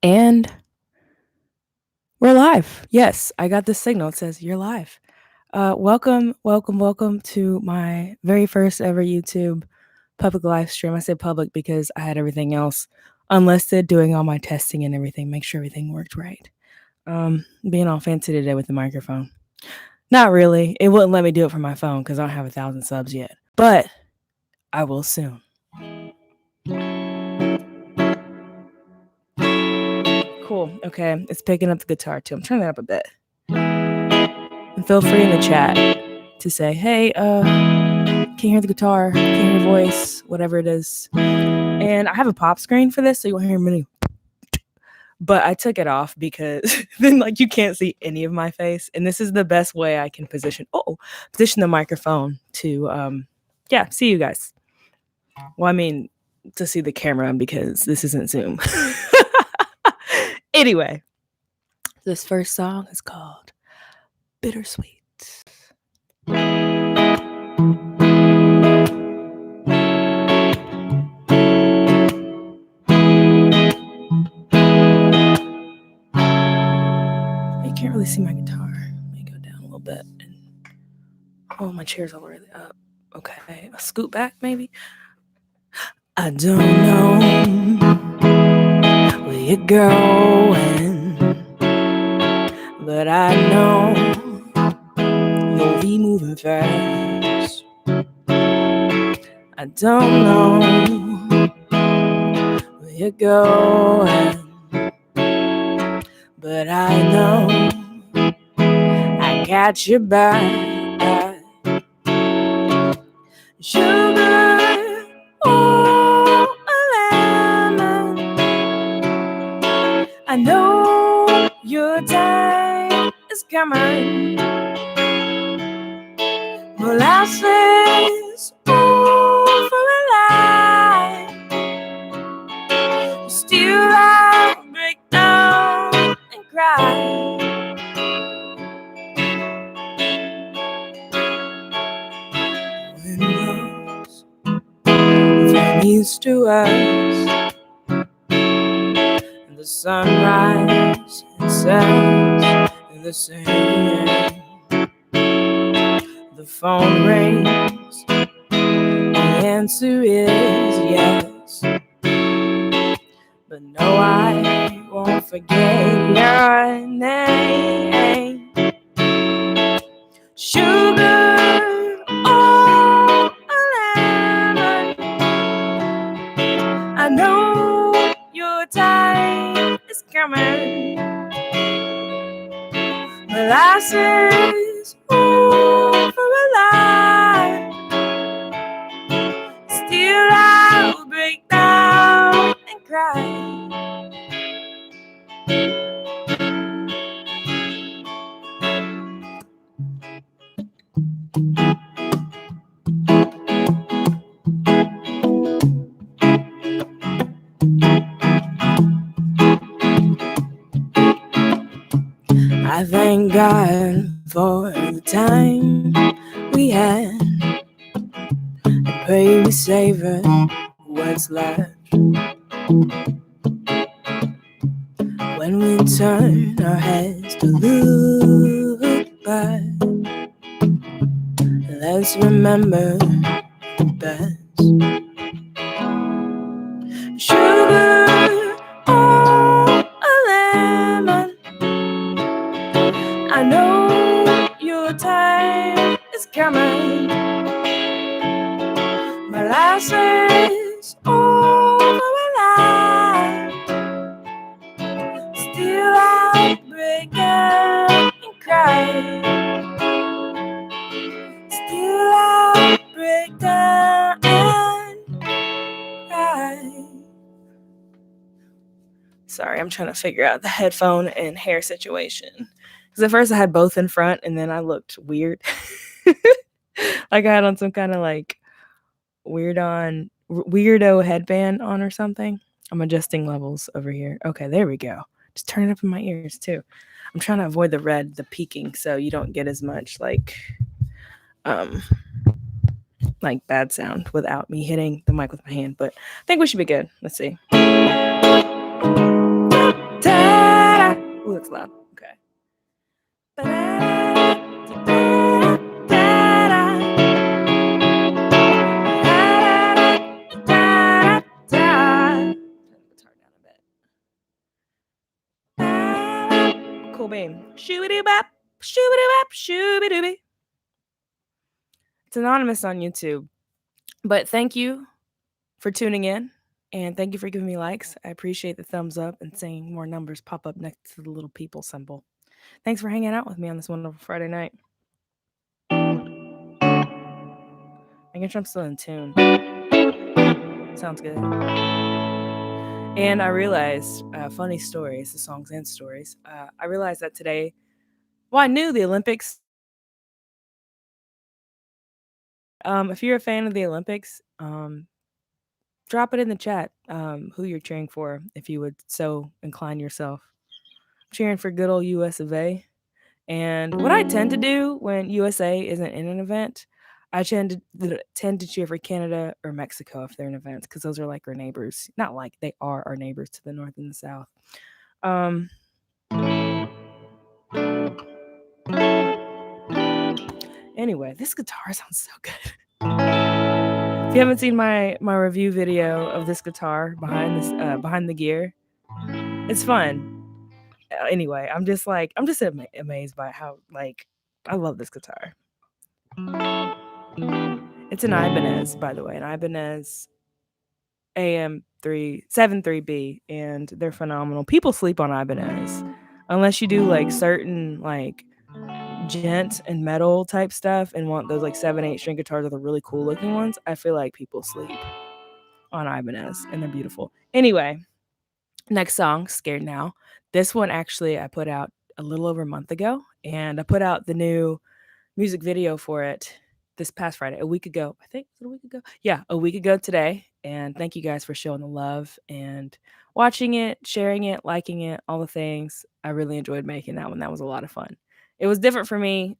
And we're live. Yes, I got this signal. It says you're live. Welcome to my very first ever YouTube public live stream. I say public because I had everything else unlisted, doing all my testing and everything, make sure everything worked right. Being all fancy today with the microphone. Not really. It wouldn't let me do it from my phone because I don't have 1,000 subs yet. But I will soon. Cool. Okay. It's picking up the guitar too. I'm turning that up a bit. And feel free in the chat to say, hey, can't hear the guitar, can't hear your voice, whatever it is. And I have a pop screen for this, so you won't hear many. But I took it off because then you can't see any of my face. And this is the best way I can position the microphone to see you guys. Well, I mean, to see the camera because this isn't Zoom. Anyway, this first song is called Bittersweet. You can't really see my guitar. Let me go down a little bit. Oh, my chair's all the way up. Okay, I'll scoot back maybe. I don't know where you're going, but I know you'll be moving fast. I don't know where you're going, but I know I got your back. Sugar, oh, a lemon. I know your time is coming. Molasses, oh, for a lie. Still I'll break down and cry. Used to us, and the sunrise and sets in the same. The phone rings, the answer is yes, but no, I won't forget your name. Sugar, I know your time is coming. Molasses, oh, for a lie. Still I'll break down and cry. I thank God for the time we had. I pray we savor what's left. When we turn our heads to look back, let's remember the best. Sugar, oh, a lemon. I know your time is coming. Molasses, oh, for a lie. Still I'll break down and cry. Still I'll break down and cry. Sorry, I'm trying to figure out the headphone and hair situation. Because at first I had both in front and then I looked weird. Like I had on some kind of weirdo headband on or something. I'm adjusting levels over here. Okay, there we go. Just turn it up in my ears too. I'm trying to avoid the peaking so you don't get as much bad sound without me hitting the mic with my hand. But I think we should be good. Let's see. that's loud. Okay. Cool bean. Shooby-doo-bop, shooby-doo-bop, shooby-dooby. It's anonymous on YouTube. But thank you for tuning in, and thank you for giving me likes. I appreciate the thumbs up and seeing more numbers pop up next to the little people symbol. Thanks for hanging out with me on this wonderful Friday night. Making sure I'm still in tune. Sounds good. And I realized, funny stories, the songs and stories. I realized that today, well, I knew the Olympics. If you're a fan of the Olympics, drop it in the chat who you're cheering for, if you would so incline yourself. I'm cheering for good old US of A. And what I tend to do when USA isn't in an event, I tend to cheer for Canada or Mexico if they're in events, because those are like our neighbors. Not like, they are our neighbors to the north and the south. Anyway, this guitar sounds so good. If you haven't seen my review video of this guitar behind the gear, it's fun. Anyway, I'm just amazed by how, like, I love this guitar. It's an Ibanez, by the way, an Ibanez Am73b, and they're phenomenal. People sleep on Ibanez unless you do like certain like gent and metal type stuff and want those like 7/8 string guitars are the really cool looking ones. I feel like people sleep on Ibanez, and they're beautiful. Anyway, next song, Scared Now. This one actually I put out a little over a month ago, and I put out the new music video for it this past Friday, a week ago. I think, was it a week ago? Yeah, a week ago today. And thank you guys for showing the love and watching it, sharing it, liking it, all the things. I really enjoyed making that one. That was a lot of fun. It was different for me,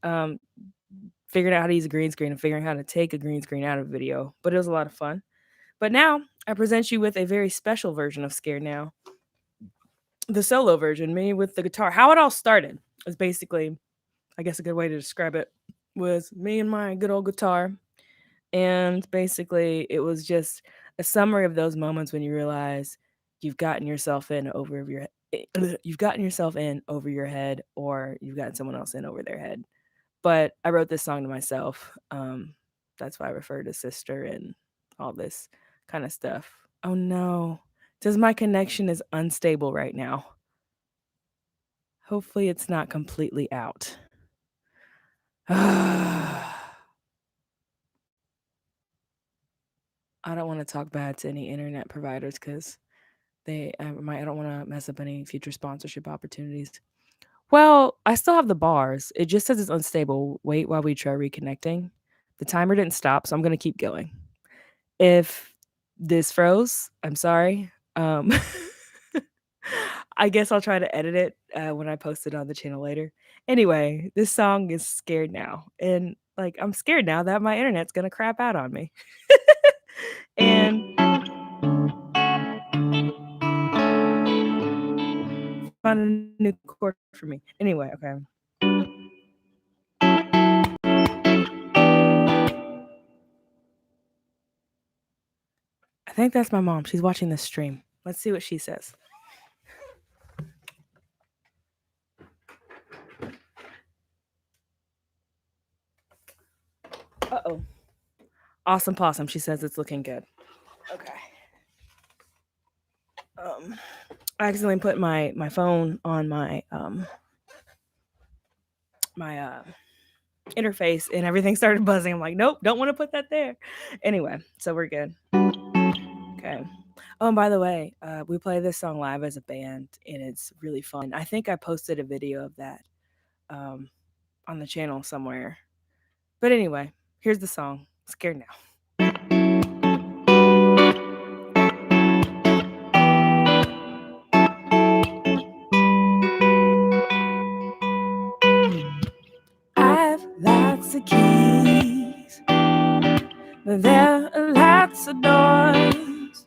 figuring out how to use a green screen and figuring out how to take a green screen out of a video, but it was a lot of fun. But now I present you with a very special version of Scared Now. The solo version, me with the guitar. How it all started was basically, I guess a good way to describe it was me and my good old guitar. And basically it was just a summary of those moments when you realize you've gotten yourself in over your head, or you've gotten someone else in over their head. But I wrote this song to myself. That's why I refer to sister and all this kind of stuff. Oh no. Says my connection is unstable right now. Hopefully it's not completely out. I don't want to talk bad to any internet providers because I don't want to mess up any future sponsorship opportunities. Well, I still have the bars. It just says it's unstable. Wait while we try reconnecting. The timer didn't stop, so I'm going to keep going. If this froze, I'm sorry. I guess I'll try to edit it when I post it on the channel later. Anyway, this song is Scared Now. And like, I'm scared now that my internet's going to crap out on me. And find a new chord for me. Anyway, okay. I think that's my mom. She's watching this stream. Let's see what she says. Uh-oh. Awesome possum. She says it's looking good. Okay. I accidentally put my phone on my interface, and everything started buzzing. I'm like, nope, don't want to put that there. Anyway, so we're good. Okay. Oh, and by the way, we play this song live as a band, and it's really fun. I think I posted a video of that on the channel somewhere. But anyway, here's the song, Scared Now. I've lots of keys, but there are lots of doors.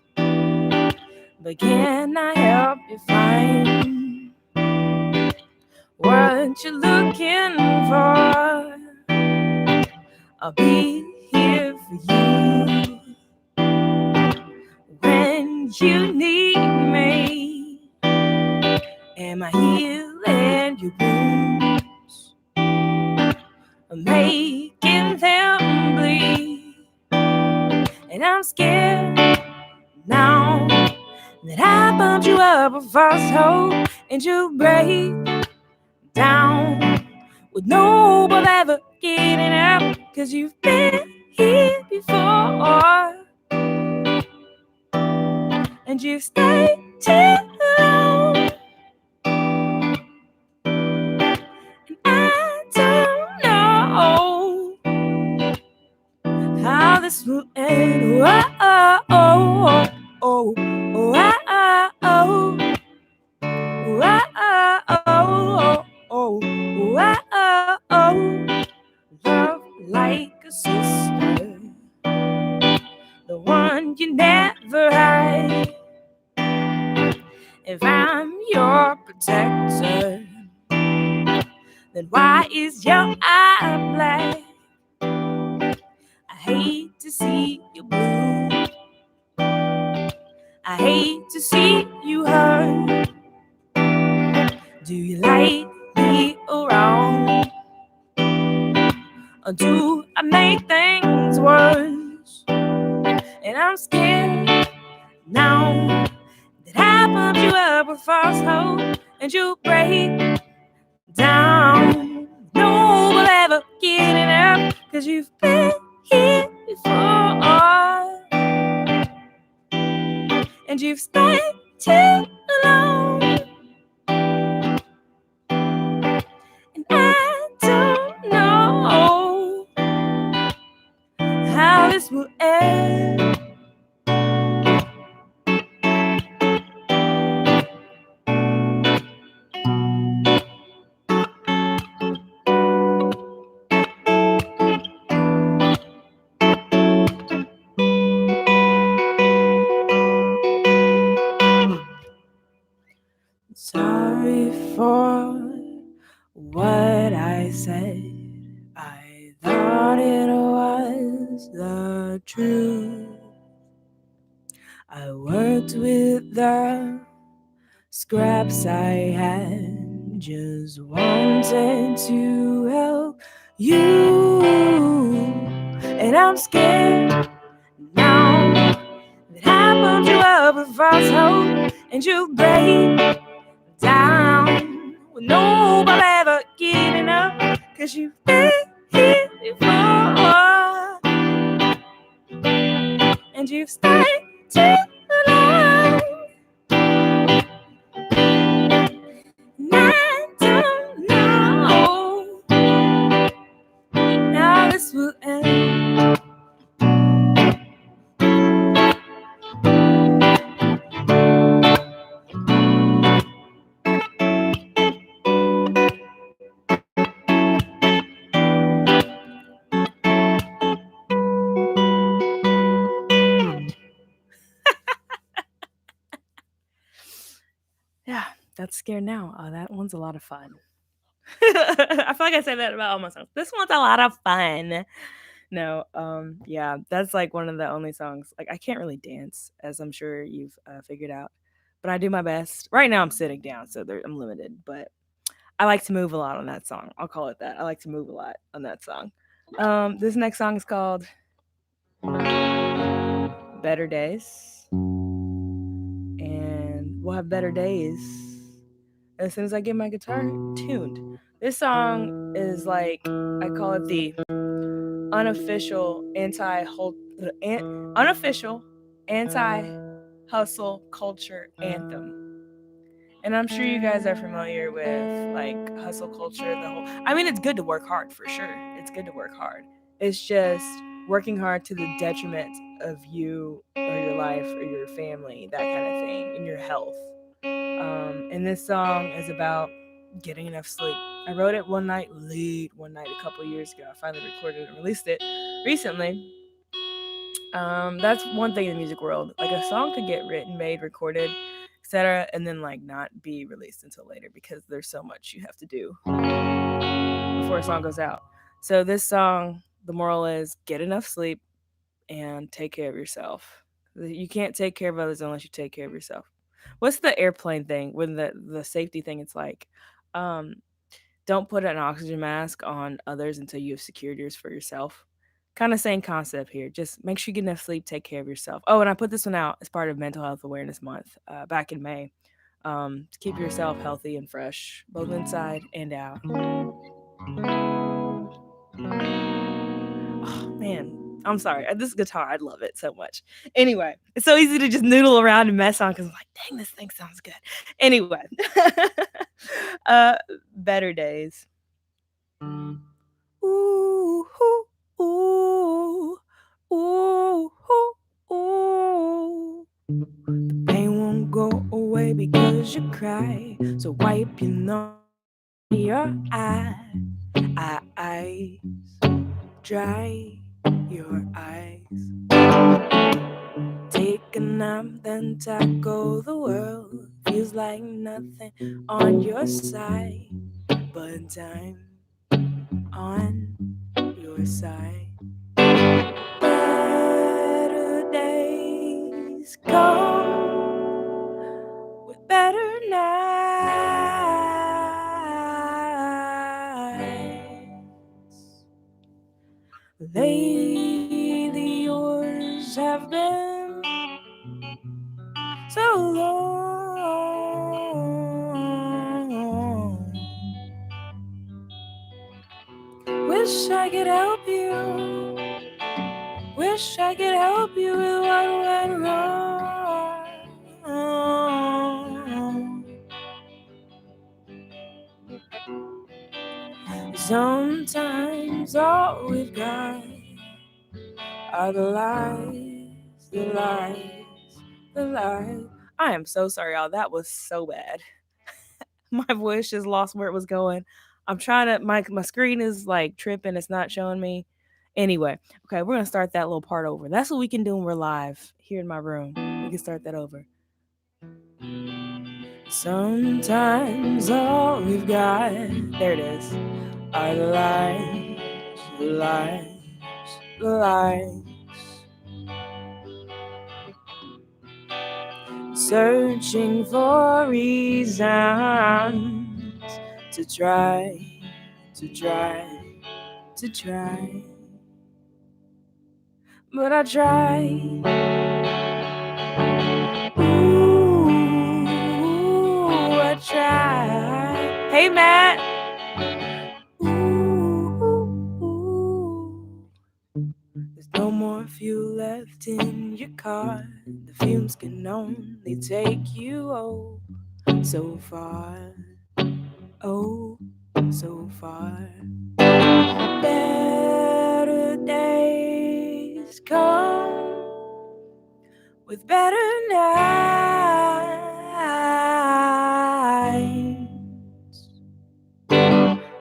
But can I help you find what you're looking for, I'll be here for you when you need me. Am I healing your wounds, or making them bleed? And I'm scared now that I bumped you up a false hope, and you break down with no hope of ever getting out, 'cause you've been here before, and you've stayed too long. And I don't know how this will end. Whoa, oh, oh, oh, oh, oh, oh. Love like a sister, the one you never had. If I'm your protector, then why is your eye black? I hate to see you blue, I hate to see you hurt. Do you like me around, or do I make things worse? And I'm scared now that I bumped you up with false hope, and you break down. No one will ever get it up, 'cause you've been here before, and you've stayed too long. And I don't know how this will end. Sorry for what I said. I thought it was the truth. I worked with the scraps I had, just wanted to help you. And I'm scared now that I bumped you up with false hope, and you break down with nobody ever getting up, 'cause you've been here before, and you've stayed too long. And I don't know how this will end. Yeah, that's Scared Now. That one's a lot of fun. I feel like I say that about all my songs. This one's a lot of fun. No, yeah, that's like one of the only songs. Like, I can't really dance, as I'm sure you've figured out, but I do my best. Right now, I'm sitting down, so I'm limited, but I like to move a lot on that song. I'll call it that. I like to move a lot on that song. This next song is called Better Days, and we'll have better days as soon as I get my guitar tuned. This song is like, I call it the unofficial anti-hustle culture anthem. And I'm sure you guys are familiar with like hustle culture, it's good to work hard for sure. It's good to work hard. It's just working hard to the detriment of you or your life or your family, that kind of thing, and your health. And this song is about getting enough sleep. I wrote it late one night a couple years ago. I finally recorded it and released it recently. That's one thing in the music world. Like, a song could get written, made, recorded, etc., and then like not be released until later because there's so much you have to do before a song goes out. So this song, the moral is get enough sleep and take care of yourself. You can't take care of others unless you take care of yourself. What's the airplane thing when the safety thing? It's like, um, don't put an oxygen mask on others until you have secured yours for yourself. Kind of same concept here. Just make sure you get enough sleep, take care of yourself. Oh, and I put this one out as part of Mental Health Awareness Month back in May. To keep yourself healthy and fresh, both inside and out. Oh, man. I'm sorry. This guitar, I love it so much. Anyway, it's so easy to just noodle around and mess on because I'm like, dang, this thing sounds good. Anyway, better days. Ooh, ooh, ooh, ooh, ooh, ooh. The pain won't go away because you cry. So wipe your eyes, dry your eyes. Take a nap, then tackle the world. Feels like nothing on your side, but time on your side. Better days come with better nights. Lately yours have been so long. Wish I could help you. Wish I could help you with what went wrong. Sometimes all we've got are the lies, the lies, the lies. I am so sorry, y'all. That was so bad. My voice just lost where it was going. I'm trying to my screen is like tripping, it's not showing me. Anyway, okay, we're gonna start that little part over. That's what we can do when we're live here in my room. We can start that over. Sometimes all we've got, there it is, are the lies, the lies, the lies. Searching for reasons to try, to try, to try. But I try. Ooh, I try. Hey, Matt. Ooh, there's no more fuel left in your car. The fumes can only take you so far. Oh, so far. Better days come with better nights.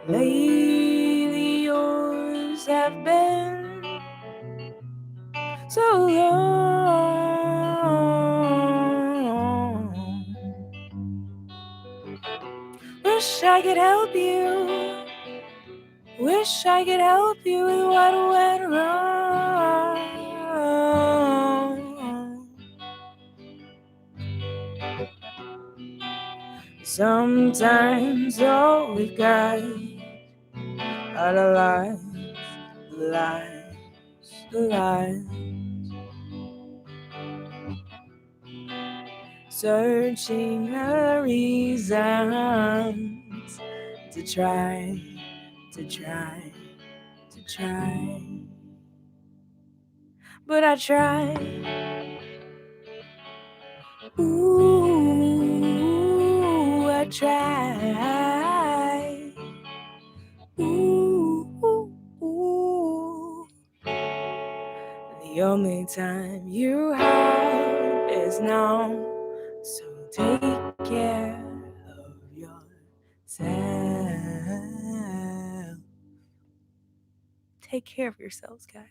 Lately yours have been so long. Wish I could help you. Wish I could help you with what went wrong. Sometimes all we've got are the lies, the lies, the lies. Searching for reasons to try, to try, to try. But I try. Ooh, I try. Ooh, ooh, ooh. The only time you have is now. So take care of yourself. Take care of yourselves, guys.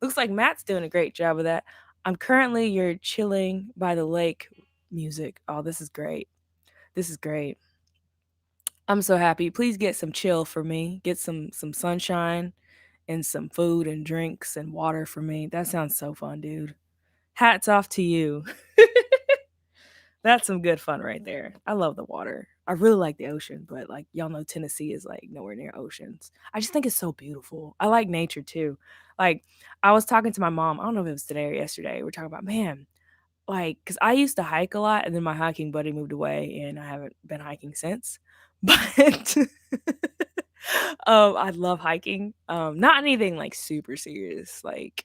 Looks like Matt's doing a great job of that. I'm currently, you're chilling by the lake, music. Oh, this is great. This is great. I'm so happy. Please get some chill for me. Get some sunshine and some food and drinks and water for me. That sounds so fun, dude. Hats off to you. That's some good fun right there. I love the water. I really like the ocean, but like y'all know Tennessee is like nowhere near oceans. I just think it's so beautiful. I like nature too. Like I was talking to my mom, I don't know if it was today or yesterday. We're talking about, man, like cuz I used to hike a lot and then my hiking buddy moved away and I haven't been hiking since. But I love hiking. Not anything like super serious. Like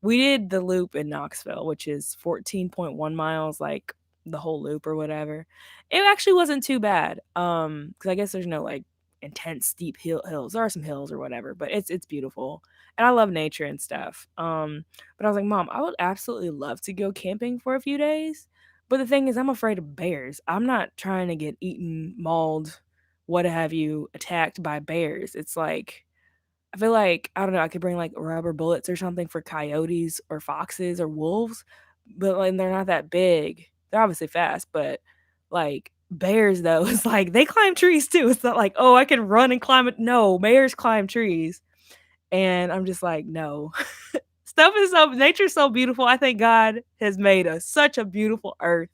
we did the loop in Knoxville, which is 14.1 miles, like the whole loop or whatever. It actually wasn't too bad. Because I guess there's no like intense steep hills. There are some hills or whatever, but it's beautiful. And I love nature and stuff. But I was like, Mom, I would absolutely love to go camping for a few days. But the thing is, I'm afraid of bears. I'm not trying to get eaten, mauled, what have you, attacked by bears. It's like I feel like I don't know, I could bring like rubber bullets or something for coyotes or foxes or wolves, but like they're not that big. They're obviously fast, but like bears though, it's like they climb trees too. It's not like, oh, I can run and climb it. No, bears climb trees. And I'm just like, no. Stuff is so nature's so beautiful. I think God has made us such a beautiful earth.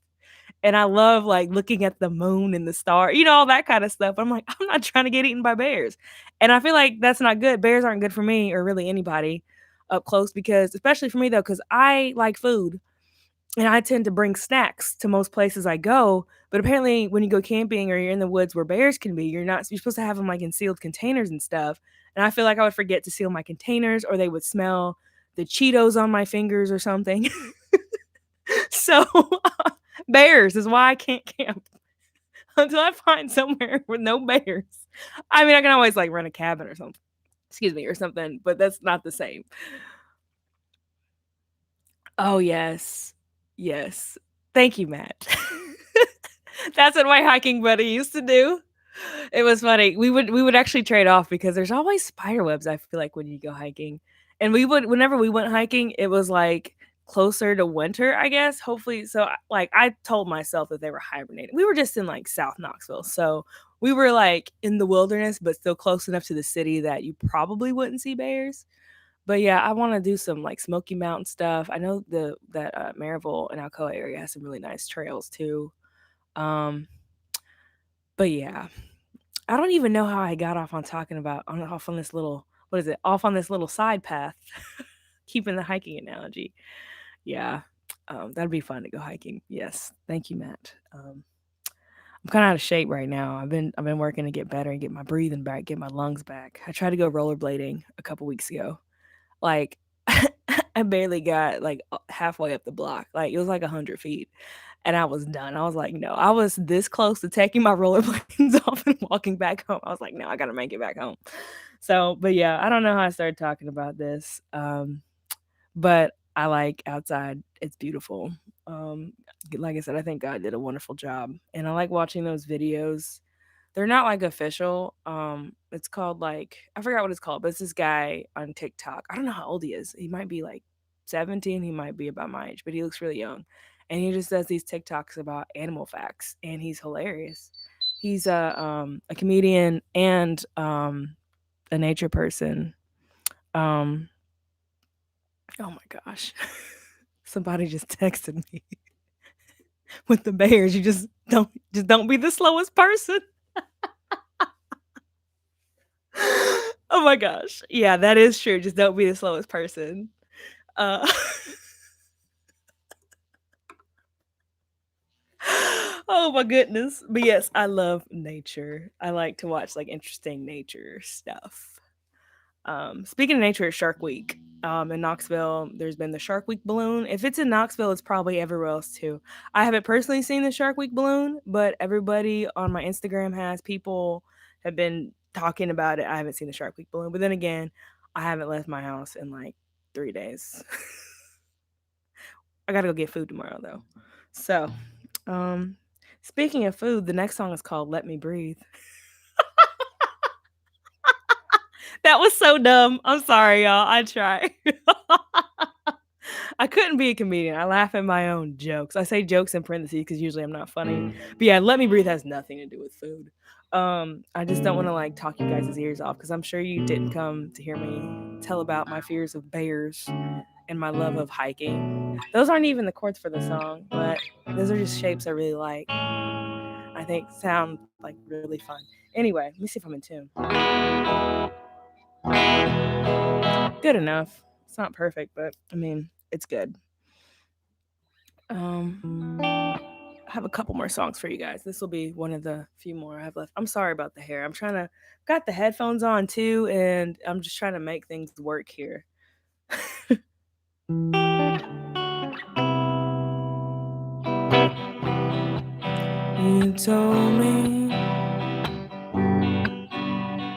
And I love like looking at the moon and the star, all that kind of stuff. I'm like, I'm not trying to get eaten by bears. And I feel like that's not good. Bears aren't good for me or really anybody up close because, especially for me though, because I like food and I tend to bring snacks to most places I go. But apparently, when you go camping or you're in the woods where bears can be, you're supposed to have them like in sealed containers and stuff. And I feel like I would forget to seal my containers or they would smell the Cheetos on my fingers or something. So bears is why I can't camp until I find somewhere with no bears. I mean, I can always like rent a cabin or something. Excuse me, or something, but that's not the same. Oh yes. Yes. Thank you, Matt. That's what my hiking buddy used to do. It was funny. We would actually trade off because there's always spider webs, I feel like, when you go hiking. And we would whenever we went hiking, it was like closer to winter, I guess. Hopefully so like I told myself that they were hibernating. We were just in like South Knoxville. So we were like in the wilderness, but still close enough to the city that you probably wouldn't see bears. But yeah, I want to do some like Smoky Mountain stuff. I know that Maryville and Alcoa area has some really nice trails too. Um, but yeah, I don't even know how I got off on talking about off on this little what is it? Off on this little side path. Keeping the hiking analogy. Yeah. That'd be fun to go hiking. Yes. Thank you, Matt. I'm kind of out of shape right now. I've been working to get better and get my breathing back, get my lungs back. I tried to go rollerblading a couple weeks ago. Like I barely got like halfway up the block. Like it was like 100 feet. And I was done. I was like, no, I was this close to taking my rollerblades off and walking back home. I was like, no, I gotta make it back home. So, but yeah, I don't know how I started talking about this. But I like outside. It's beautiful. Um, like I said, I think God did a wonderful job. And I like watching those videos. They're not like official. It's called like I forgot what it's called, but it's this guy on TikTok. I don't know how old he is. He might be like 17, he might be about my age, but he looks really young. And he just does these TikToks about animal facts and he's hilarious. He's a comedian and a nature person. Um oh my gosh. Somebody just texted me with the bears. You just don't be the slowest person. Oh my gosh. Yeah, that is true. Just don't be the slowest person. Uh, oh my goodness. But yes, I love nature. I like to watch like interesting nature stuff. Speaking of nature, it's Shark Week. In Knoxville, there's been the Shark Week balloon. If it's in Knoxville, it's probably everywhere else too. I haven't personally seen the Shark Week balloon, but everybody on my Instagram has. People have been talking about it. I haven't seen the Shark Week balloon, but then again, I haven't left my house in like 3 days. I gotta go get food tomorrow though. So, um, speaking of food, the next song is called "Let Me Breathe." That was so dumb. I'm sorry, y'all. I try. I couldn't be a comedian. I laugh at my own jokes. I say jokes in parentheses because usually I'm not funny. But yeah, Let Me Breathe has nothing to do with food. I just don't want to like talk you guys' ears off because I'm sure you didn't come to hear me tell about my fears of bears and my love of hiking. Those aren't even the chords for the song, but those are just shapes I really like. I think sound like really fun. Anyway, let me see if I'm in tune. Good enough. It's not perfect, but I mean, it's good. I have a couple more songs for you guys. This will be one of the few more I have left. I'm sorry about the hair. I'm trying to got the headphones on too, and I'm just trying to make things work here. You told me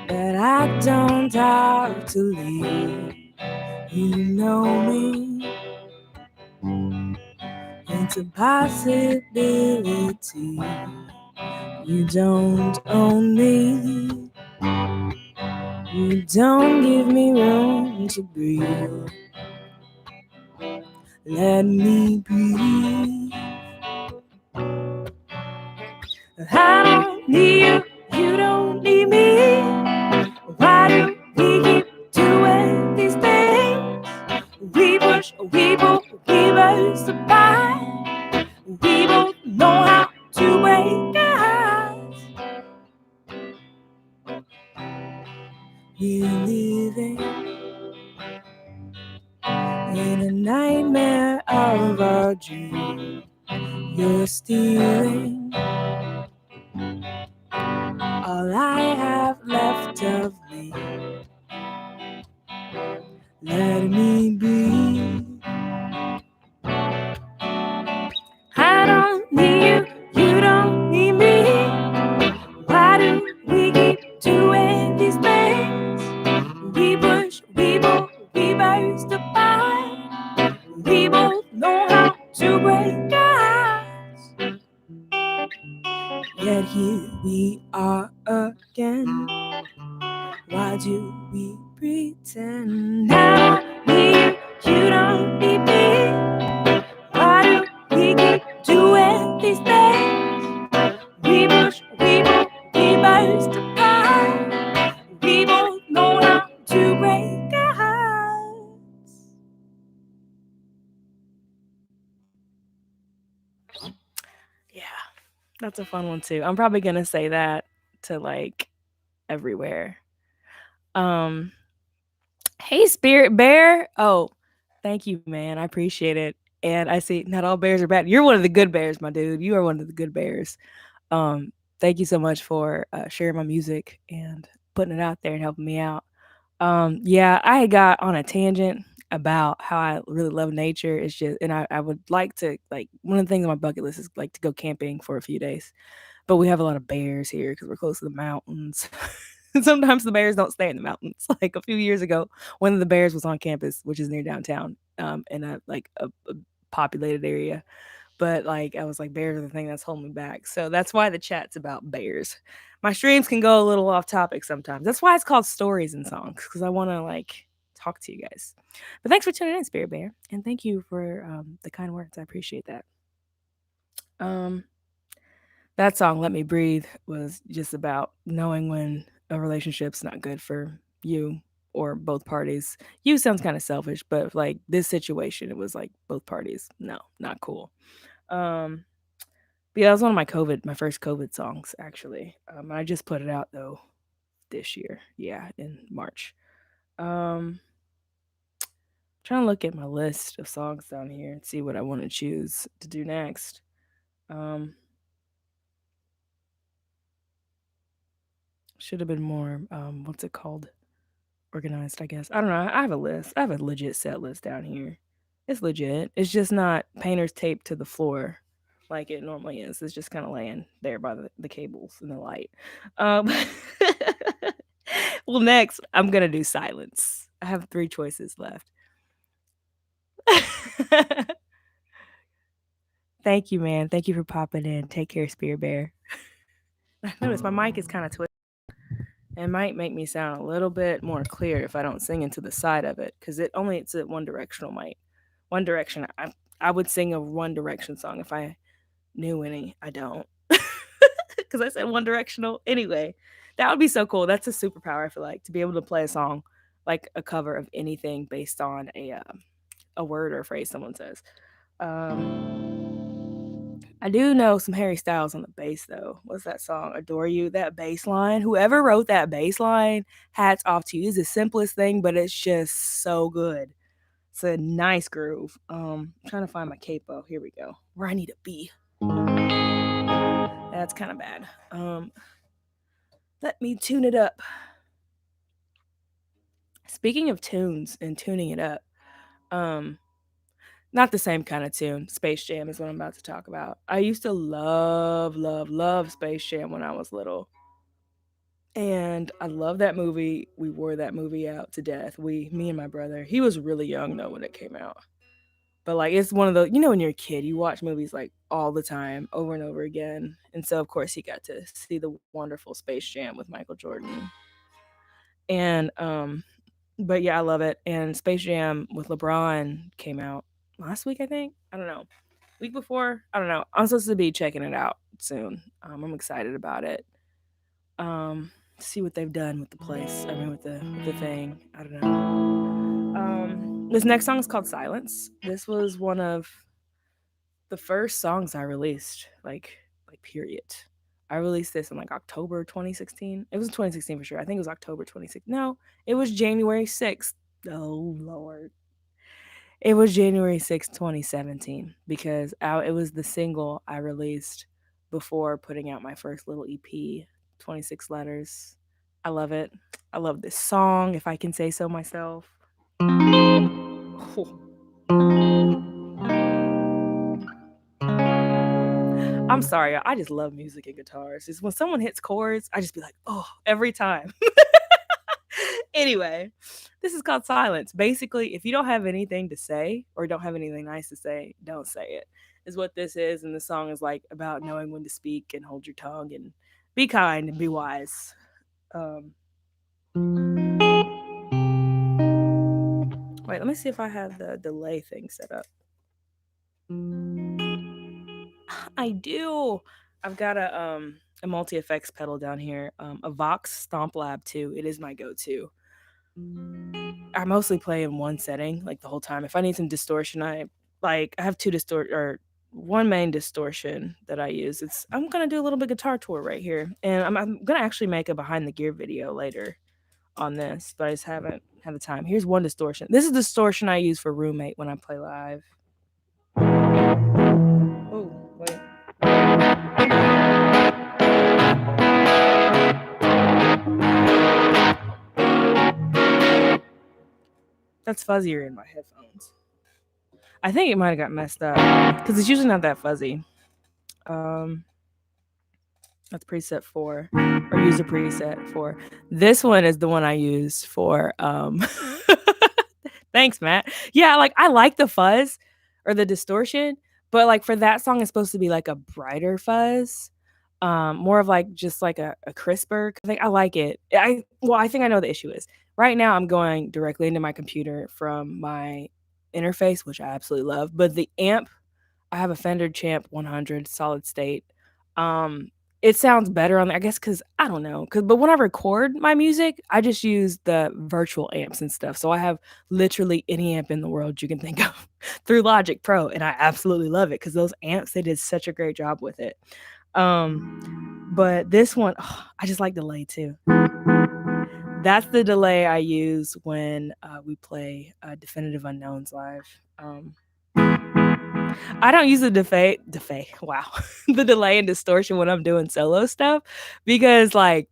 that I don't have to leave. You know me. It's a possibility. You don't own me. You don't give me room to breathe. Let me breathe. I don't need you. You don't need me. Why do we keep doing these things? We push, we pull, we burst apart. We both know how to break us. We're living in a nightmare of our dream. You're stealing all I have left of me. Let me breathe. I don't need you, you don't need me. Why do we keep doing these things? We push, we pull, we burst apart. We both know how to break us. Yet here we are again. Why do we pretend? I don't need you don't need me. Why do we keep doing these things? We push, we pull, we burst apart. We both know how to break us. Yeah, that's a fun one too. I'm probably gonna say that to like everywhere. Um, hey Spirit Bear. Oh, thank you, man. I appreciate it. And I see not all bears are bad. You're one of the good bears, my dude. You are one of the good bears. Um, Thank you so much for sharing my music and putting it out there and helping me out. Yeah, I got on a tangent about how I really love nature. It's just, and I would like to like one of the things on my bucket list is like to go camping for a few days. But we have a lot of bears here because we're close to the mountains. Sometimes the bears don't stay in the mountains. Like a few years ago, one of the bears was on campus, which is near downtown, in a populated area. But like I was like, bears are the thing that's holding me back. So that's why the chat's about bears. My streams can go a little off topic sometimes. That's why it's called stories and songs because I want to like talk to you guys. But thanks for tuning in, Spirit Bear, and thank you for the kind words. I appreciate that. Um, that song, "Let Me Breathe," was just about knowing when a relationship's not good for you or both parties. You sounds kind of selfish, but like this situation, it was like both parties. No, not cool. Um, but yeah, that was one of my first COVID songs actually. I just put it out though this year. Yeah, in March. Um, Trying to look at my list of songs down here and see what I want to choose to do next. Um, should have been more. What's it called? Organized, I guess. I don't know. I have a list. I have a legit set list down here. It's legit. It's just not painter's tape to the floor like it normally is. It's just kind of laying there by the cables and the light. Um, well, next, I'm going to do silence. I have 3 choices left. Thank you, man. Thank you for popping in. Take care, Spear Bear. I noticed my mic is kind of twisted. It might make me sound a little bit more clear if I don't sing into the side of it because it's a one directional mic. One Direction. I would sing a One Direction song if I knew any. I don't. Because I said One Directional. Anyway, that would be so cool. That's a superpower, I feel like, to be able to play a song, like a cover of anything based on a word or phrase someone says. I do know some Harry Styles on the bass, though. What's that song? Adore You. That bass line. Whoever wrote that bass line, hats off to you. It's the simplest thing, but it's just so good. It's a nice groove. I'm trying to find my capo. Here we go. Where I need to be. That's kind of bad. Let me tune it up. Speaking of tunes and tuning it up, not the same kind of tune. Space Jam is what I'm about to talk about. I used to love Space Jam when I was little. And I love that movie. We wore that movie out to death. Me and my brother. He was really young though when it came out. But like it's one of the when you're a kid, you watch movies like all the time, over and over again. And so of course he got to see the wonderful Space Jam with Michael Jordan. And but yeah, I love it. And Space Jam with LeBron came out last week, I think. I don't know. Week before? I don't know. I'm supposed to be checking it out soon. I'm excited about it. See what they've done with the place. I mean with the thing. I don't know. This next song is called Silence. This was one of the first songs I released, like period. I released this in like October 2016. It was 2016 for sure. I think it was October 2016. No, it was January 6th. Oh Lord. It was January 6th, 2017 because it was the single I released before putting out my first little EP, 26 letters. I love it. I love this song, if I can say so myself. I'm sorry, I just love music and guitars. Just when someone hits chords, I just be like, oh, every time. Anyway, this is called Silence. Basically, if you don't have anything to say or don't have anything nice to say, don't say it, is what this is. And the song is like about knowing when to speak and hold your tongue and be kind and be wise. Wait, let me see if I have the delay thing set up. I do. I've got a multi-effects pedal down here, a Vox Stomp Lab 2. It is my go-to. I mostly play in one setting like the whole time. If I need some distortion, I have one main distortion that I use. I'm gonna do a little bit guitar tour right here, and I'm gonna actually make a behind the gear video later on this, but I just haven't had the time. Here's one distortion. This is the distortion I use for Roommate when I play live. Oh, wait. That's fuzzier in my headphones. I think it might have got messed up because it's usually not that fuzzy. That's preset 4, or user preset 4. This one is the one I use for thanks, Matt. Yeah, like I like the fuzz or the distortion, but like for that song it's supposed to be like a brighter fuzz. More of like just like a crisper. I like it. I think I know the issue is. Right now I'm going directly into my computer from my interface, which I absolutely love, but the amp, I have a Fender Champ 100 solid state. It sounds better on there, I guess, because I don't know. But when I record my music, I just use the virtual amps and stuff. So I have literally any amp in the world you can think of through Logic Pro, and I absolutely love it because those amps, they did such a great job with it. But this one, I just like delay too. That's the delay I use when we play Definitive Unknowns live. I don't use the delay and distortion when I'm doing solo stuff because like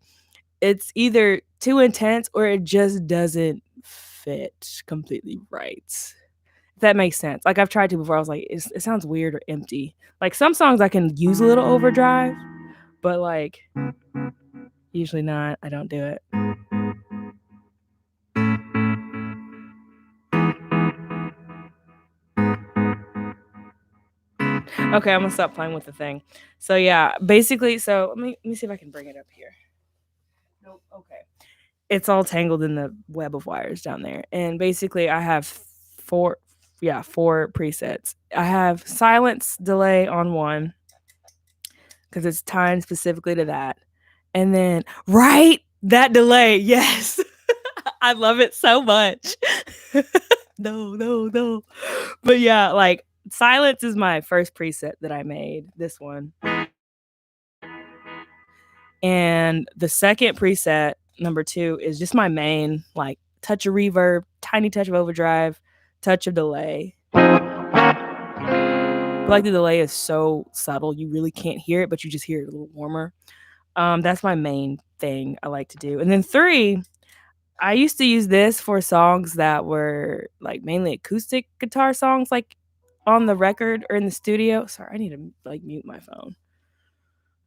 it's either too intense or it just doesn't fit completely right. If that makes sense. Like I've tried to before, I was like, it sounds weird or empty. Like some songs I can use a little overdrive, but like usually not. I don't do it. Okay, I'm gonna stop playing with the thing. So yeah, basically, so let me see if I can bring it up here. Nope. Okay. It's all tangled in the web of wires down there, and basically, I have 4 presets. I have silence delay on one because it's timed specifically to that. And then, right, that delay, yes. I love it so much. No. But yeah, like silence is my first preset that I made, this one. And the second preset, number 2, is just my main, like touch of reverb, tiny touch of overdrive, touch of delay. But like the delay is so subtle, you really can't hear it, but you just hear it a little warmer. That's my main thing I like to do. And then 3, I used to use this for songs that were like mainly acoustic guitar songs, like on the record or in the studio. Sorry, I need to like mute my phone.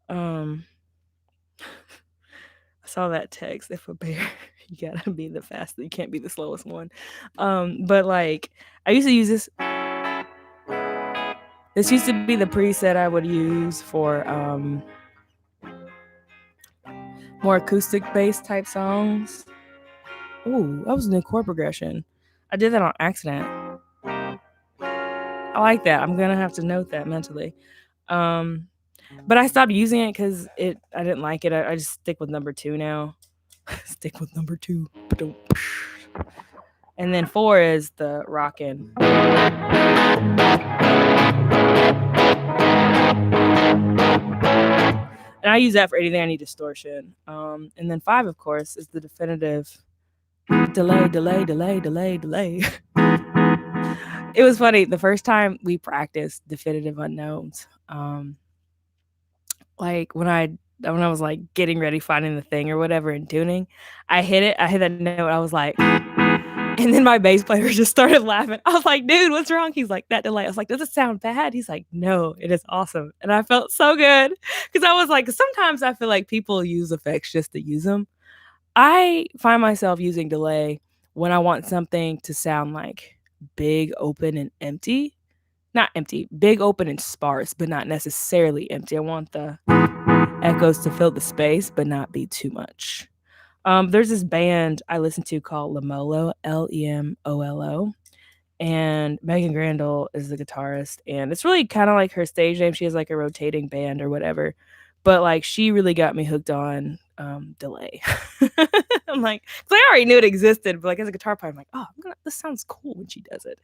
I saw that text. If a bear, you gotta be the fastest. You can't be the slowest one. But like I used to use this. This used to be the preset I would use for more acoustic bass type songs. Ooh, that was a new chord progression. I did that on accident. I like that. I'm gonna have to note that mentally. But I stopped using it because I didn't like it. I just stick with number 2 now. Stick with number 2. And then 4 is the rockin'. And I use that for anything I need distortion. And then 5, of course, is the definitive delay. It was funny. The first time we practiced definitive unknowns, like when I was like getting ready, finding the thing or whatever and tuning, I hit that note. I was like, and then my bass player just started laughing. I was like, dude, what's wrong? He's like, that delay. I was like, does it sound bad? He's like, no, it is awesome. And I felt so good because I was like, sometimes I feel like people use effects just to use them. I find myself using delay when I want something to sound like big, open, and empty. Not empty, big, open, and sparse, but not necessarily empty. I want the echoes to fill the space, but not be too much. There's this band I listen to called Lemolo, Lemolo, and Megan Grandel is the guitarist, and it's really kind of like her stage name. She has like a rotating band or whatever, but like she really got me hooked on delay. I'm like, because I already knew it existed, but like as a guitar player, I'm like, oh, this sounds cool when she does it.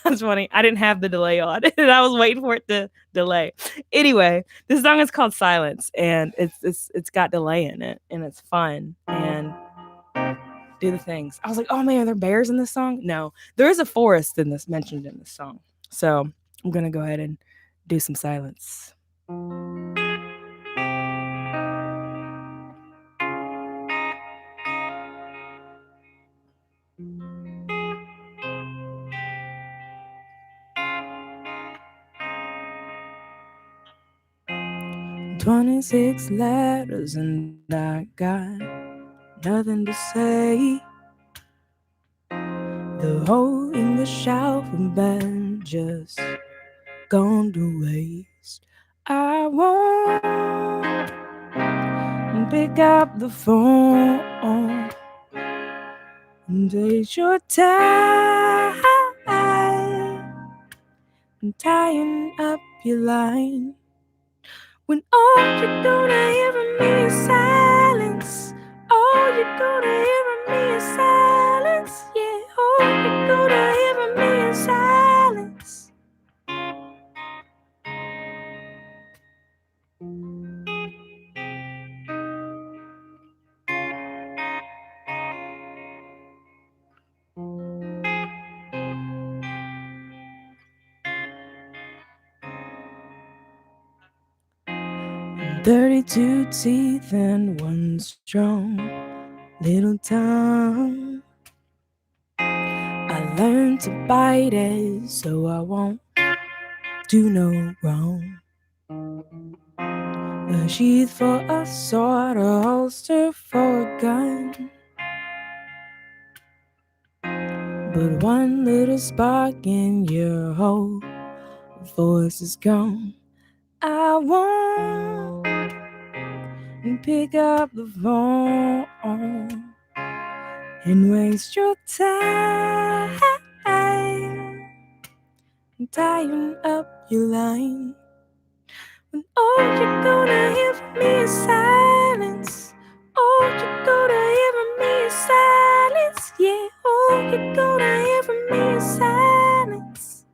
That's funny. I didn't have the delay on, and I was waiting for it to delay. Anyway, this song is called Silence, and it's got delay in it, and it's fun and do the things. I was like, oh man, are there bears in this song? No, there is a forest mentioned in this song. So I'm gonna go ahead and do some silence. 26 letters and I got nothing to say. The whole English alphabet just gone to waste. I won't pick up the phone and take your time and tying up your line. When all you're gonna hear from me is silence. All you're gonna hear from me is silence. Yeah, all you're gonna hear from me is silence. "32 teeth and one strong little tongue. I learned to bite it so I won't do no wrong. A sheath for a sword, a holster for a gun. But one little spark in your whole voice is gone. I won't pick up the phone and waste your time tighten up your line. When all you're gonna hear from me is silence. All you're gonna hear from me is silence. Yeah, all you're gonna hear from me is silence.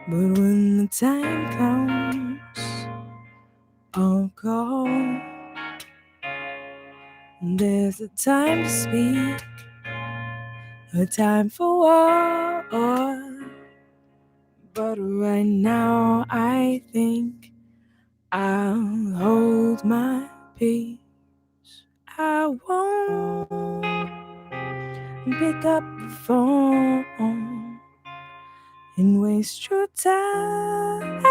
But when the time comes, I'll call. There's a time to speak, a time for war. But right now I think I'll hold my peace. I won't pick up the phone and waste your time.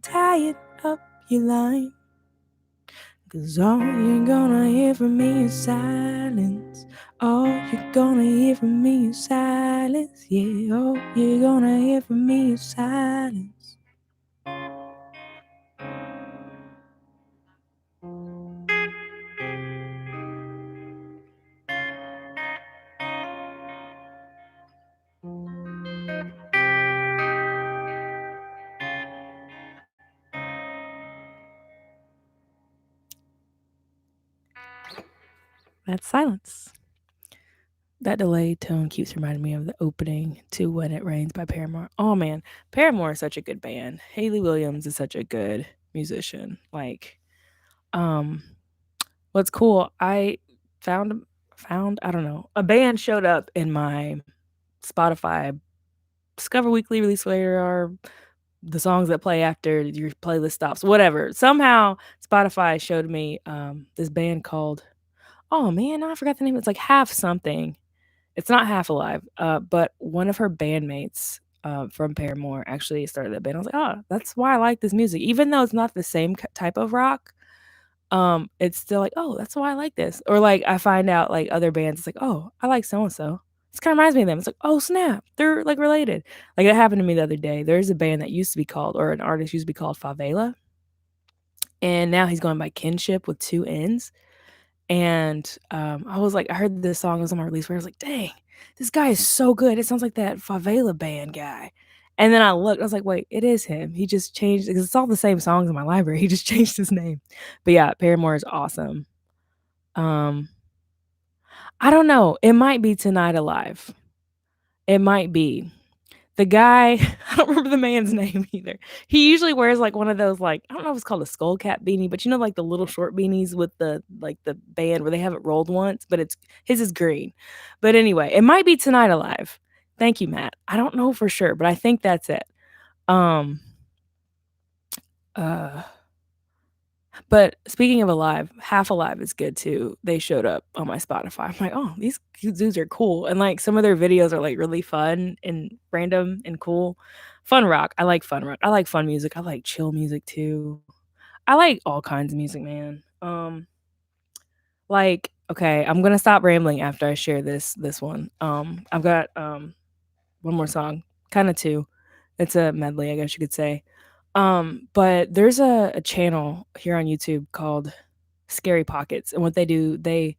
Tie it up your line, 'cause all you're gonna hear from me is silence. All you're gonna hear from me is silence. Yeah, all you're gonna hear from me is silence. That's silence. That delayed tone keeps reminding me of the opening to When It Rains by Paramore. Oh man, Paramore is such a good band. Hayley Williams is such a good musician. Like, what's cool, I found I don't know, a band showed up in my Spotify Discover Weekly, Release Later, or the songs that play after your playlist stops, whatever. Somehow Spotify showed me this band called, oh man, I forgot the name. It's like Half Something. It's not Half Alive, but one of her bandmates from Paramore actually started that band. I was like, oh, that's why I like this music. Even though it's not the same type of rock, it's still like, oh, that's why I like this. Or like I find out like other bands, it's like, oh, I like so and so. This kind of reminds me of them. It's like, oh snap, they're like related. Like it happened to me the other day. There's a band that used to be called, or an artist used to be called Favela, and now he's going by Kinship with two N's. And I was like, I heard this song, it was on my release where I was like, dang, this guy is so good. It sounds like that Favela band guy. And then I looked, I was like, wait, it is him. He just changed, because it's all the same songs in my library. He just changed his name. But yeah, Paramore is awesome. I don't know. It might be Tonight Alive. It might be. The guy, I don't remember the man's name either. He usually wears like one of those, like, I don't know if it's called a skull cap beanie, but you know, like the little short beanies with the like the band where they haven't rolled once, but it's his is green. But anyway, it might be Tonight Alive. Thank you, Matt. I don't know for sure, but I think that's it. Um uh But speaking of Alive, Half Alive is good too. They showed up on my Spotify. I'm like, oh, these dudes are cool. And like some of their videos are like really fun and random and cool. Fun rock. I like fun rock. I like fun music. I like chill music too. I like all kinds of music, man. Like, okay, I'm gonna stop rambling after I share this one. I've got one more song, kind of two. It's a medley, I guess you could say. But there's a channel here on YouTube called Scary Pockets, and what they do, they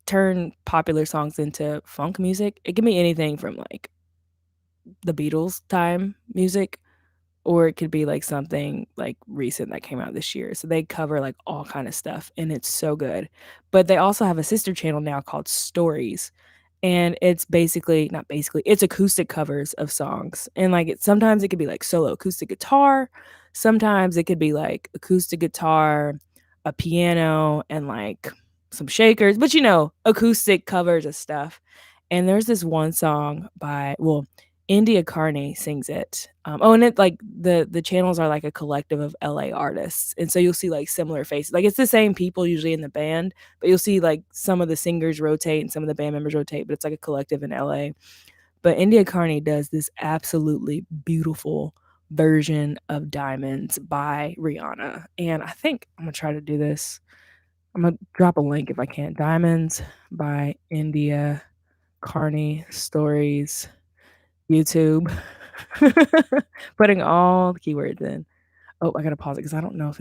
turn popular songs into funk music. It can be anything from like the Beatles time music, or it could be like something like recent that came out this year. So they cover like all kind of stuff, and it's so good. But they also have a sister channel now called Stories, and it's basically, not basically, it's acoustic covers of songs. And like sometimes it could be like solo acoustic guitar, sometimes it could be like acoustic guitar, a piano, and like some shakers, but you know, acoustic covers of stuff. And there's this one song by, well, India Carney sings it. Oh, and it like the channels are like a collective of LA artists, and so you'll see like similar faces. Like it's the same people usually in the band, but you'll see like some of the singers rotate and some of the band members rotate. But it's like a collective in LA. But India Carney does this absolutely beautiful version of Diamonds by Rihanna, and I think I'm gonna try to do this. I'm gonna drop a link if I can. Diamonds by India Carney Stories. YouTube. Putting all the keywords in. Oh, I gotta pause it because I don't know if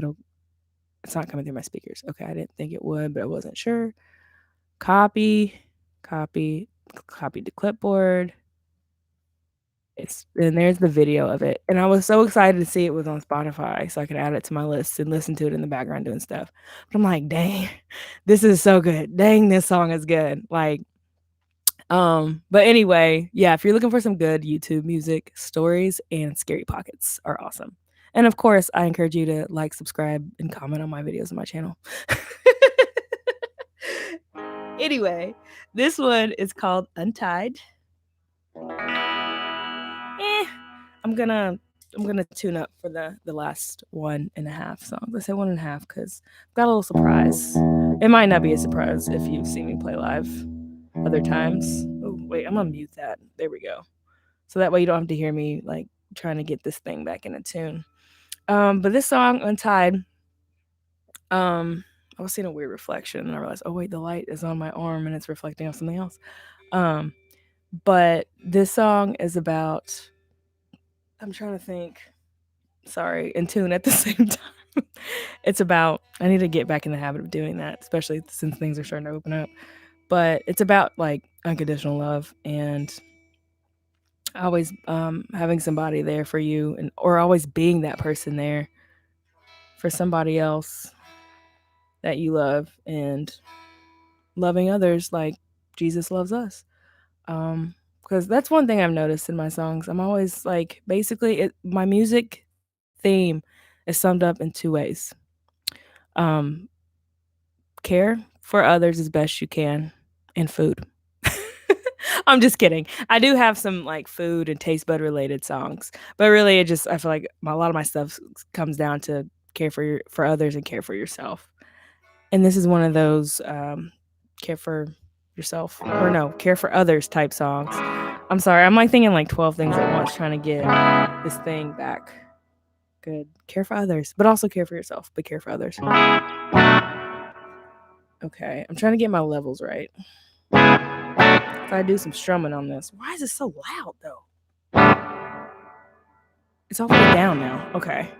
it's not coming through my speakers. Okay, I didn't think it would, but I wasn't sure. Copy, copied the clipboard. And there's the video of it. And I was so excited to see it was on Spotify so I could add it to my list and listen to it in the background doing stuff. But I'm like, dang, this is so good. Dang, this song is good. Like, but anyway, yeah, if you're looking for some good YouTube music, Stories and Scary Pockets are awesome. And of course, I encourage you to like, subscribe, and comment on my videos on my channel. Anyway, this one is called Untied. I'm gonna tune up for the last 1.5 songs. I say 1.5 because I've got a little surprise. It might not be a surprise if you've seen me play live other times. Oh wait, I'm gonna mute that. There we go. So that way you don't have to hear me like trying to get this thing back in a tune. But this song, Untied, I was seeing a weird reflection and I realized, oh wait, the light is on my arm and it's reflecting off something else. But this song is about, I'm trying to think, sorry, in tune at the same time. It's about, I need to get back in the habit of doing that, especially since things are starting to open up. But it's about like unconditional love and always having somebody there for you, and or always being that person there for somebody else that you love, and loving others like Jesus loves us. Because that's one thing I've noticed in my songs. I'm always like, basically, my music theme is summed up in 2 ways. Care for others as best you can, and food. I'm just kidding. I do have some like food and taste bud related songs, but really, I feel like a lot of my stuff comes down to care for others and care for yourself. And this is one of those care for yourself, or no, care for others type songs. I'm sorry, I'm like thinking like 12 things at once, trying to get this thing back. Good. Care for others, but also care for yourself, but care for others. Okay, I'm trying to get my levels right. If I do some strumming on this. Why is it so loud though? It's all the way down now. Okay.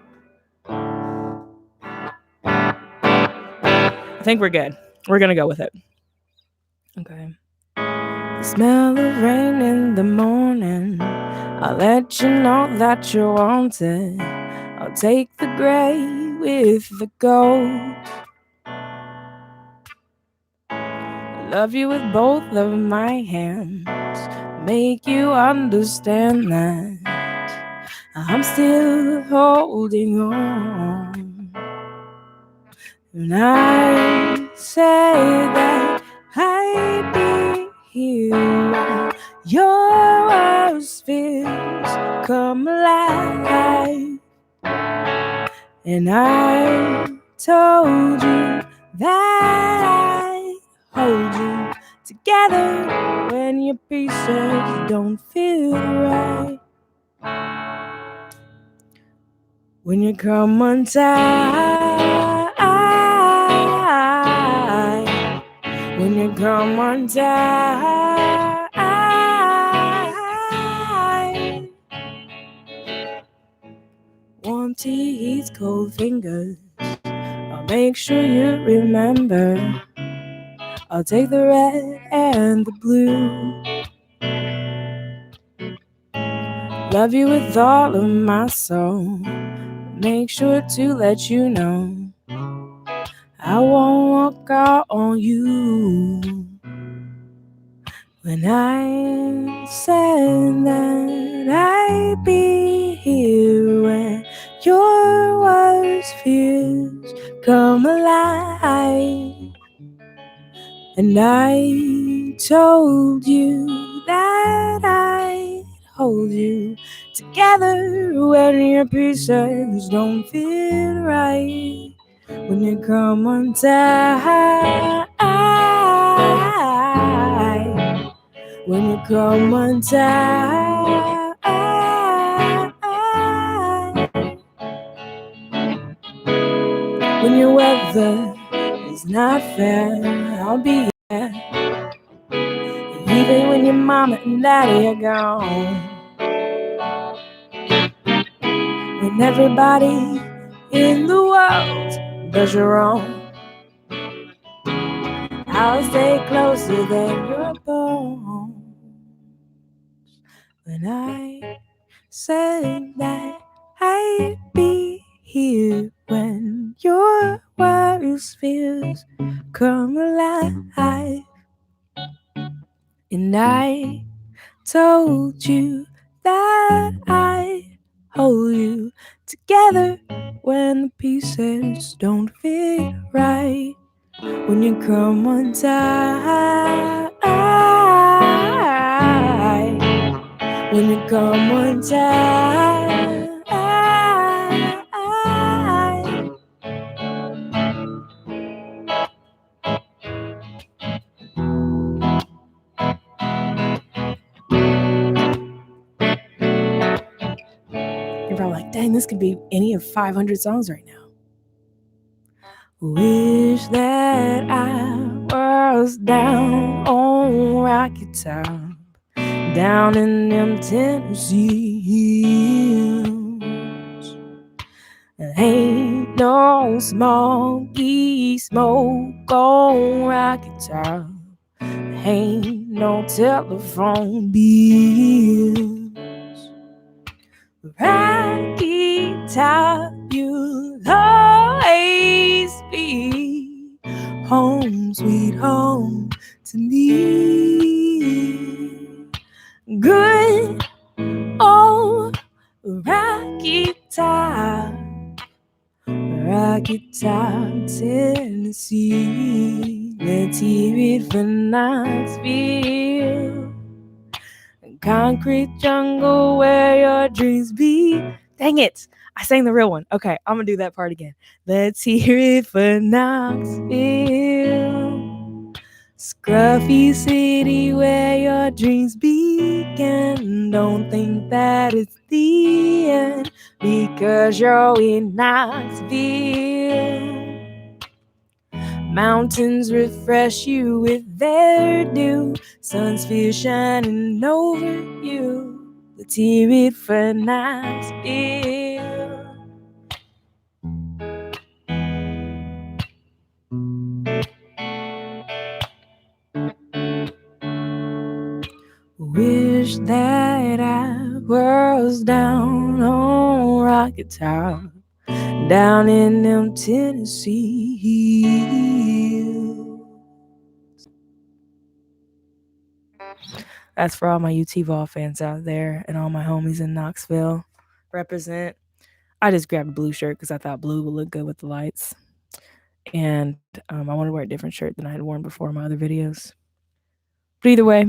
I think we're good. We're gonna go with it. Okay. The smell of rain in the morning, I'll let you know that you're wanted. I'll take the gray with the gold. I love you with both of my hands, make you understand that I'm still holding on. And I say that I'd be here when your worst fears come alive. And I told you that I'd hold you together when your pieces don't feel right. When you come untied, when you come untied, warm tea heats cold fingers. I'll make sure you remember. I'll take the red and the blue. Love you with all of my soul. Make sure to let you know I won't walk out on you. When I said that I'd be here when your worst fears come alive. And I told you that I'd hold you together when your pieces don't feel right. When you come untied, when you come untied, when your weather is not fair, I'll be there. And even when your mama and daddy are gone, when everybody in the world does you wrong, I'll stay closer than you're born. when I said that I'd be here when your worst fears come alive. And I told you that I hold you together when the pieces don't fit right. When you come untied, when you come untied. You're probably like, dang, this could be any of 500 songs right now. Wish that I was down on Rocky Top, down in them Tennessee hills. Ain't no smoky smoke on Rocky Top, ain't no telephone bills. Rocky Top, you'll always be home, sweet home to me. Good old Rocky Top, Rocky Top, Tennessee. Let's hear it for Knoxville. Concrete jungle where your dreams be. Dang it, I sang the real one. Okay, I'm gonna do that part again. Let's hear it for Knoxville. Scruffy city where your dreams begin. Don't think that it's the end because you're in Knoxville. Mountains refresh you with their dew. Sun's feel shining over you. Let's hear it for Knoxville. Wish that I was down on Rocky Top, down in them Tennessee hills. That's for all my UT-Vol fans out there and all my homies in Knoxville. Represent. I just grabbed a blue shirt because I thought blue would look good with the lights. And I wanted to wear a different shirt than I had worn before in my other videos. But either way,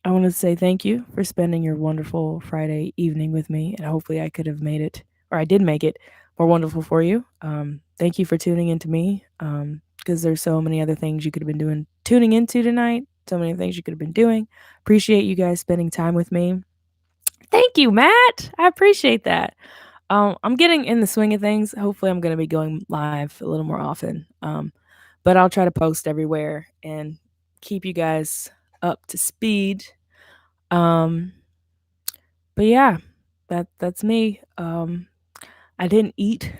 I want to say thank you for spending your wonderful Friday evening with me. And hopefully I could have made it, or I did make it, more wonderful for you. Thank you for tuning into me because there's so many other things you could have been tuning into tonight. So many things you could have been doing. Appreciate you guys spending time with me. Thank you, Matt. I appreciate that. I'm getting in the swing of things. Hopefully, I'm going to be going live a little more often. But I'll try to post everywhere and keep you guys up to speed. But yeah, that's me. I didn't eat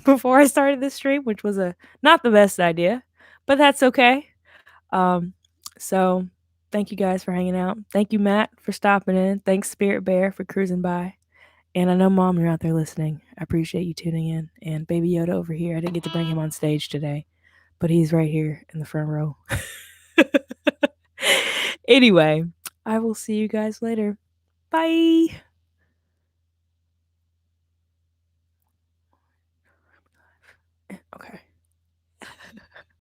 before I started this stream, which was not the best idea, but that's okay. So thank you guys for hanging out. Thank you, Matt, for stopping in. Thanks, Spirit Bear, for cruising by. And I know, Mom, you're out there listening. I appreciate you tuning in. And Baby Yoda over here, I didn't get to bring him on stage today, but he's right here in the front row. Anyway, I will see you guys later. Bye.